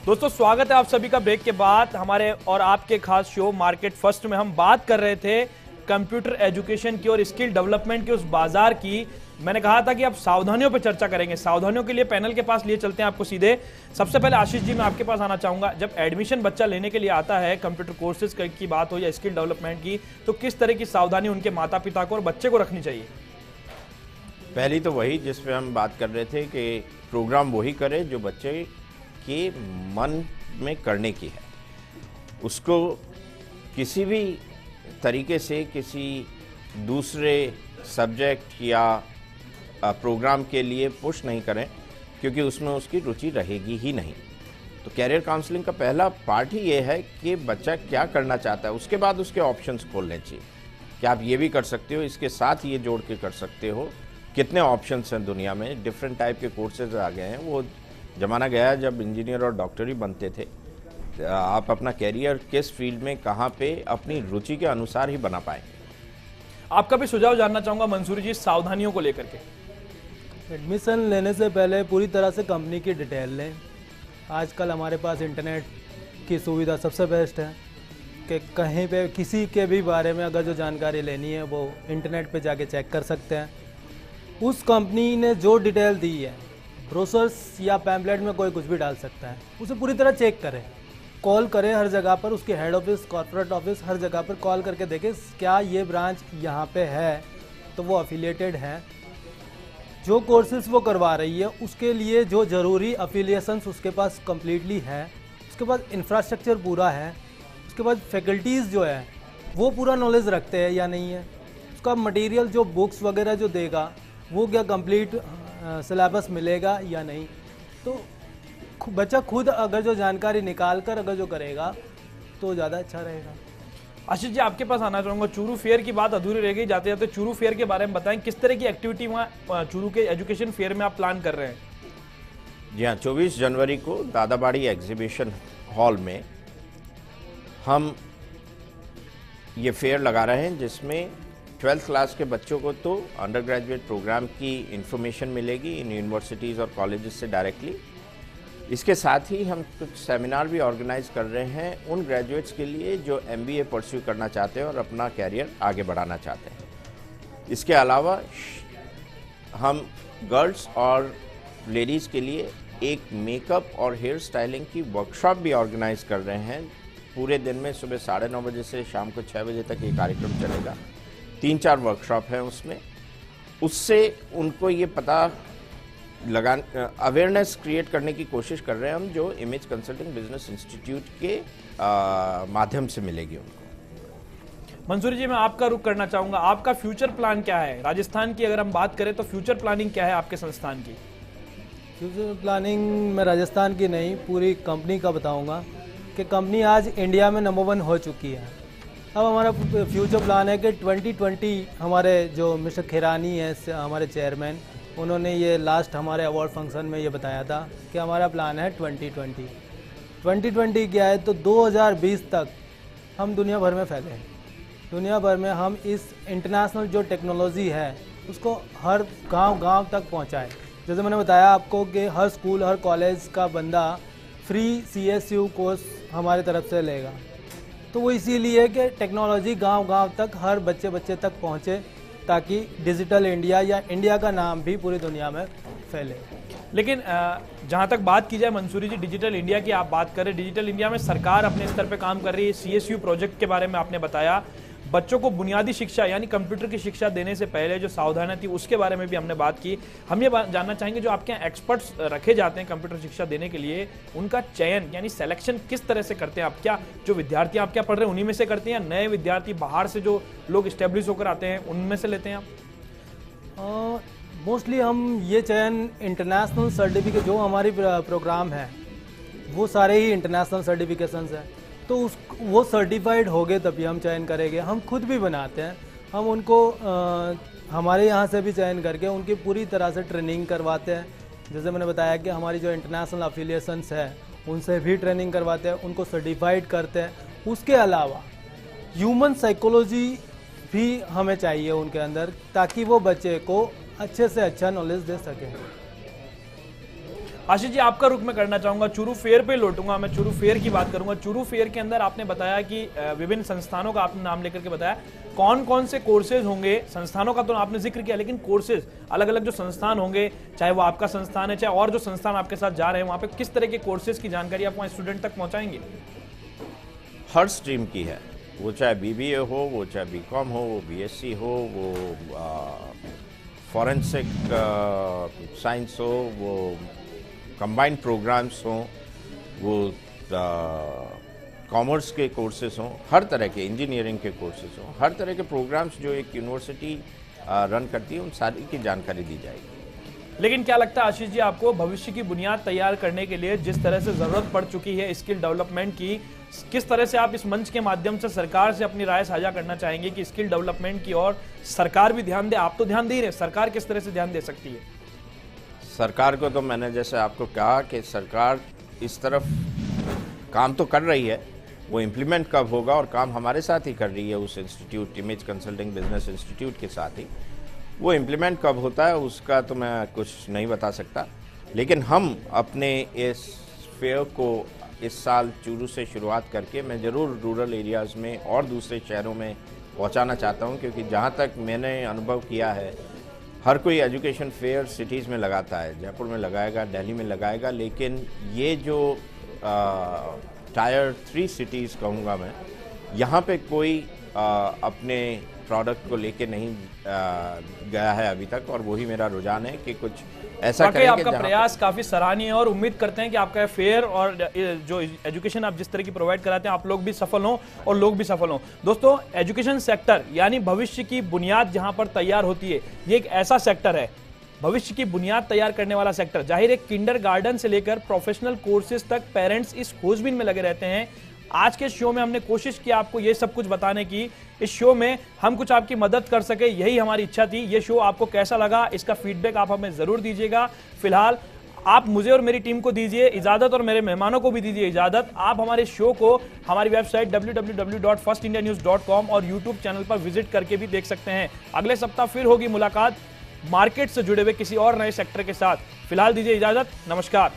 दोस्तों स्वागत है आप सभी का ब्रेक के बाद हमारे और आपके खास शो मार्केट फर्स्ट में। हम बात कर रहे थे कंप्यूटर एजुकेशन की और स्किल डेवलपमेंट की उस बाजार की। मैंने कहा था कि आप सावधानियों पर चर्चा करेंगे। सावधानियों के लिए पैनल के पास लिए चलते हैं आपको सीधे। सबसे पहले आशीष जी मैं आपके पास आना चाहूंगा। जब एडमिशन बच्चा लेने के लिए आता है, कंप्यूटर कोर्सेज की बात हो या स्किल डेवलपमेंट की, तो किस तरह की सावधानी उनके माता पिता को और बच्चे को रखनी चाहिए? पहली तो वही जिस पे हम बात कर रहे थे कि प्रोग्राम वही करे जो बच्चे के मन में करने की है। उसको किसी भी तरीके से किसी दूसरे सब्जेक्ट या प्रोग्राम के लिए पुश नहीं करें, क्योंकि उसमें उसकी रुचि रहेगी ही नहीं। तो कैरियर काउंसलिंग का पहला पार्ट ही ये है कि बच्चा क्या करना चाहता है, उसके बाद उसके ऑप्शंस खोलने चाहिए कि आप ये भी कर सकते हो, इसके साथ ये जोड़ के कर सकते हो। कितने ऑप्शंस हैं दुनिया में, डिफरेंट टाइप के कोर्सेज आ गए हैं। वो ज़माना गया है जब इंजीनियर और डॉक्टर ही बनते थे। आप अपना कैरियर किस फील्ड में कहाँ पे अपनी रुचि के अनुसार ही बना पाएंगे। आपका भी सुझाव जानना चाहूंगा मंसूरी जी, सावधानियों को लेकर के। एडमिशन लेने से पहले पूरी तरह से कंपनी की डिटेल लें। आजकल हमारे पास इंटरनेट की सुविधा सबसे बेस्ट है कि कहीं पे किसी के भी बारे में अगर जो जानकारी लेनी है वो इंटरनेट पे जाके चेक कर सकते हैं। उस कंपनी ने जो डिटेल दी है, ब्रोशर्स या पैम्पलेट में कोई कुछ भी डाल सकता है, उसे पूरी तरह चेक करें। कॉल करें हर जगह पर, उसके हेड ऑफिस, कॉर्पोरेट ऑफिस, हर जगह पर कॉल करके देखें क्या ये ब्रांच यहाँ पे है, तो वो अफिलिएटेड है। जो कोर्सेज वो करवा रही है उसके लिए जो ज़रूरी अफिलिएशंस उसके पास कम्प्लीटली है, उसके बाद इंफ्रास्ट्रक्चर पूरा है, उसके बाद फैकल्टीज़ जो है वो पूरा नॉलेज रखते हैं या नहीं है, उसका मटेरियल जो बुक्स वगैरह जो देगा वो क्या कंप्लीट सिलेबस मिलेगा या नहीं। तो बच्चा खुद अगर जो जानकारी निकाल कर अगर जो करेगा तो ज़्यादा अच्छा रहेगा। आशीष जी आपके पास आना चाहूंगा। चूरू फेयर की बात अधूरी रह गई, जाते जाते चूरू फेयर के बारे में बताएं। किस तरह की एक्टिविटी वहाँ चूरू के एजुकेशन फेयर में आप प्लान कर रहे हैं? जी हाँ, 24 जनवरी को दादाबाड़ी एग्जीबिशन हॉल में हम ये फेयर लगा रहे हैं, जिसमें 12th क्लास के बच्चों को तो अंडर ग्रेजुएट प्रोग्राम की इंफॉर्मेशन मिलेगी इन यूनिवर्सिटीज़ और कॉलेजेस से डायरेक्टली। इसके साथ ही हम कुछ सेमिनार भी ऑर्गेनाइज कर रहे हैं उन ग्रेजुएट्स के लिए जो MBA परस्यू करना चाहते हैं और अपना कैरियर आगे बढ़ाना चाहते हैं। इसके अलावा हम गर्ल्स और लेडीज़ के लिए एक मेकअप और हेयर स्टाइलिंग की वर्कशॉप भी ऑर्गेनाइज कर रहे हैं। पूरे दिन में सुबह 9:30 बजे से शाम को 6 बजे तक ये कार्यक्रम चलेगा। 3-4 वर्कशॉप हैं उसमें। उससे उनको ये पता अवेयरनेस क्रिएट करने की कोशिश कर रहे हैं हम, जो इमेज कंसल्टिंग बिजनेस इंस्टीट्यूट के माध्यम से मिलेगी उनको। मंसूरी जी मैं आपका रुख करना चाहूंगा। आपका फ्यूचर प्लान क्या है? राजस्थान की अगर हम बात करें तो फ्यूचर प्लानिंग क्या है आपके संस्थान की? फ्यूचर प्लानिंग मैं राजस्थान की नहीं, पूरी कंपनी का बताऊंगा कि कंपनी आज इंडिया में नंबर 1 हो चुकी है। अब हमारा फ्यूचर प्लान है कि 2020 हमारे जो मिस्टर खेरानी है हमारे चेयरमैन, उन्होंने ये लास्ट हमारे अवार्ड फंक्शन में ये बताया था कि हमारा प्लान है 2020 क्या है, तो 2020 तक हम दुनिया भर में फैले हैं। दुनिया भर में हम इस इंटरनेशनल जो टेक्नोलॉजी है उसको हर गांव तक पहुंचाएं। जैसे मैंने बताया आपको कि हर स्कूल, हर कॉलेज का बंदा फ्री CSU कोर्स हमारे तरफ से लेगा। तो वो इसीलिए कि टेक्नोलॉजी गांव तक, हर बच्चे तक पहुंचे, ताकि डिजिटल इंडिया या इंडिया का नाम भी पूरी दुनिया में फैले। लेकिन जहां तक बात की जाए मंसूरी जी, डिजिटल इंडिया की आप बात करें, डिजिटल इंडिया में सरकार अपने स्तर पे काम कर रही है। CSU प्रोजेक्ट के बारे में आपने बताया। बच्चों को बुनियादी शिक्षा यानी कंप्यूटर की शिक्षा देने से पहले जो सावधानी थी उसके बारे में भी हमने बात की। हम ये जानना चाहेंगे जो आपके यहाँ एक्सपर्ट्स रखे जाते हैं कंप्यूटर शिक्षा देने के लिए, उनका चयन यानी सिलेक्शन किस तरह से करते हैं आप? क्या जो विद्यार्थी आप क्या पढ़ रहे हैं उन्हीं में से करते हैं, या नए विद्यार्थी बाहर से जो लोग स्टेब्लिश होकर आते हैं उनमें से लेते हैं आप? मोस्टली हम ये चयन इंटरनेशनल सर्टिफिकेट, जो हमारी प्रोग्राम है वो सारे ही इंटरनेशनल सर्टिफिकेशंस हैं, तो वो सर्टिफाइड हो गए तभी हम चयन करेंगे। हम खुद भी बनाते हैं, हम उनको हमारे यहाँ से भी चयन करके उनकी पूरी तरह से ट्रेनिंग करवाते हैं। जैसे मैंने बताया कि हमारी जो इंटरनेशनल अफिलिएशंस है उनसे भी ट्रेनिंग करवाते हैं, उनको सर्टिफाइड करते हैं। उसके अलावा ह्यूमन साइकोलॉजी भी हमें चाहिए उनके अंदर, ताकि वो बच्चे को अच्छे से अच्छा नॉलेज दे सकें। आशीष जी, आपका रुख मैं करना चाहूंगा, चूरू फेयर पे लौटूंगा, मैं चूरू फेयर की बात करूंगा। चूरू फेयर के अंदर आपने बताया कि विभिन्न संस्थानों का आपने नाम लेकर के बताया, कौन कौन से कोर्सेज होंगे। संस्थानों का तो आपने जिक्र किया, लेकिन कोर्सेज अलग अलग जो संस्थान होंगे, चाहे वो आपका संस्थान है, चाहे और जो संस्थान आपके साथ जा रहे हैं, वहां पे किस तरह के कोर्सेज की जानकारी आप वहां स्टूडेंट तक पहुंचाएंगे? हर स्ट्रीम की है, वो चाहे बीबीए हो, वो चाहे बीकॉम हो, वो बीएससी हो, वो फॉरेंसिक साइंस हो, वो कंबाइंड प्रोग्राम्स हों, वो कॉमर्स के कोर्सेज हों, हर तरह के इंजीनियरिंग के कोर्सेज हों, हर तरह के प्रोग्राम्स जो एक यूनिवर्सिटी रन करती है, उन सारी की जानकारी दी जाएगी। लेकिन क्या लगता है आशीष जी आपको, भविष्य की बुनियाद तैयार करने के लिए जिस तरह से जरूरत पड़ चुकी है स्किल डेवलपमेंट की, किस तरह से आप इस मंच के माध्यम से सरकार से अपनी राय साझा करना चाहेंगे कि स्किल डेवलपमेंट की और सरकार भी ध्यान दे? आप तो ध्यान दे ही रहे, सरकार किस तरह से ध्यान दे सकती है? सरकार को तो मैंने जैसे आपको कहा कि सरकार इस तरफ काम तो कर रही है, वो इम्प्लीमेंट कब होगा, और काम हमारे साथ ही कर रही है उस institute, image consulting business institute के साथ ही। वो इम्प्लीमेंट कब होता है उसका तो मैं कुछ नहीं बता सकता, लेकिन हम अपने इस फेयर को इस साल चूरू से शुरुआत करके मैं ज़रूर रूरल एरियाज़ में और दूसरे शहरों में पहुंचाना चाहता हूं, क्योंकि जहां तक मैंने अनुभव किया है, हर कोई एजुकेशन फेयर सिटीज़ में लगाता है, जयपुर में लगाएगा, दिल्ली में लगाएगा, लेकिन ये जो टायर 3 सिटीज़ कहूँगा मैं, यहाँ पे कोई अपने प्रोडक्ट को लेके नहीं गया है अभी तक, और वही मेरा रुझान है कि कुछ ऐसा करें। आपका प्रयास काफी सराहनीय है और उम्मीद करते हैं कि आपका फेयर और जो एजुकेशन आप जिस तरह की प्रोवाइड कराते हैं, आप लोग भी सफल हों और लोग भी सफल हों। दोस्तों, एजुकेशन सेक्टर यानी भविष्य की बुनियाद जहां पर तैयार होती है, ये एक ऐसा सेक्टर है, भविष्य की बुनियाद तैयार करने वाला सेक्टर। जाहिर है, किंडरगार्टन से लेकर प्रोफेशनल कोर्सेज तक पेरेंट्स इस खोजबीन में लगे रहते हैं। आज के शो में हमने कोशिश की आपको ये सब कुछ बताने की, इस शो में हम कुछ आपकी मदद कर सके, यही हमारी इच्छा थी। ये शो आपको कैसा लगा, इसका फीडबैक आप हमें जरूर दीजिएगा। फिलहाल आप मुझे और मेरी टीम को दीजिए इजाजत, और मेरे मेहमानों को भी दीजिए इजाजत। आप हमारे शो को हमारी वेबसाइट www.firstindianews.com और यूट्यूब चैनल पर विजिट करके भी देख सकते हैं। अगले सप्ताह फिर होगी मुलाकात मार्केट से जुड़े हुए किसी और नए सेक्टर के साथ। फिलहाल दीजिए इजाजत, नमस्कार।